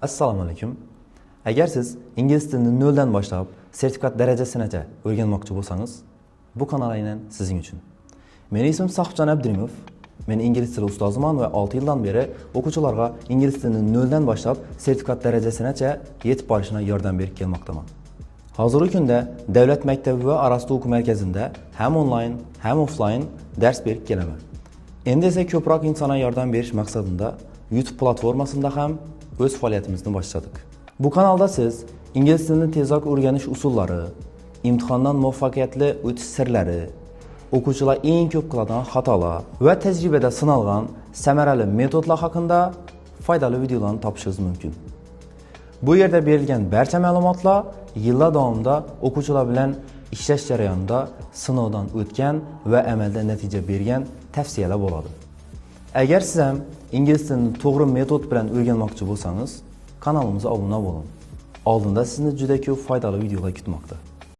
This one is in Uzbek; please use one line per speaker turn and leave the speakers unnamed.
Assalomu alaykum. Agar siz ingliz tilini noldan boshlab sertifikat darajasigacha o'rganmoqchi bo'lsangiz, bu kanal aynan sizning uchun. Mening ismim Sohibjon Abdurimov. Men ingliz tili ustoziman va 6 yildan beri o'quvchilarga ingliz tilini noldan boshlab sertifikat darajasigacha yetib borishga yordam berib kelmoqdaman. Hozirgi kunda davlat maktabi va Arastu o'quv markazida ham onlayn, ham offlayn dars berib kelaman. Endi esa ko'proq insonga yordam berish maqsadida YouTube platformasida ham o'z faoliyatimizni boshladik. Bu kanalda siz ingliz tilini tezroq o'rganish usullari, imtihondan muvaffaqiyatli o'tish sirlari, o'quvchilar eng ko'p qiladigan xatolar va tajribada sinalgan samarali metodlar haqida foydali videolarni topishingiz mumkin. Bu yerda berilgan barcha ma'lumotlar yillar davomida o'quvchilar bilan ishlash jarayonida sinovdan o'tgan va amalda natija bergan tavsiyalar bo'ladi. Agar siz ham ingliz tilini to'g'ri metod bilan o'rganmoqchi bo'lsangiz, kanalimizga obuna bo'ling. Oldinda sizni juda ko'p foydali videolar kutmoqda.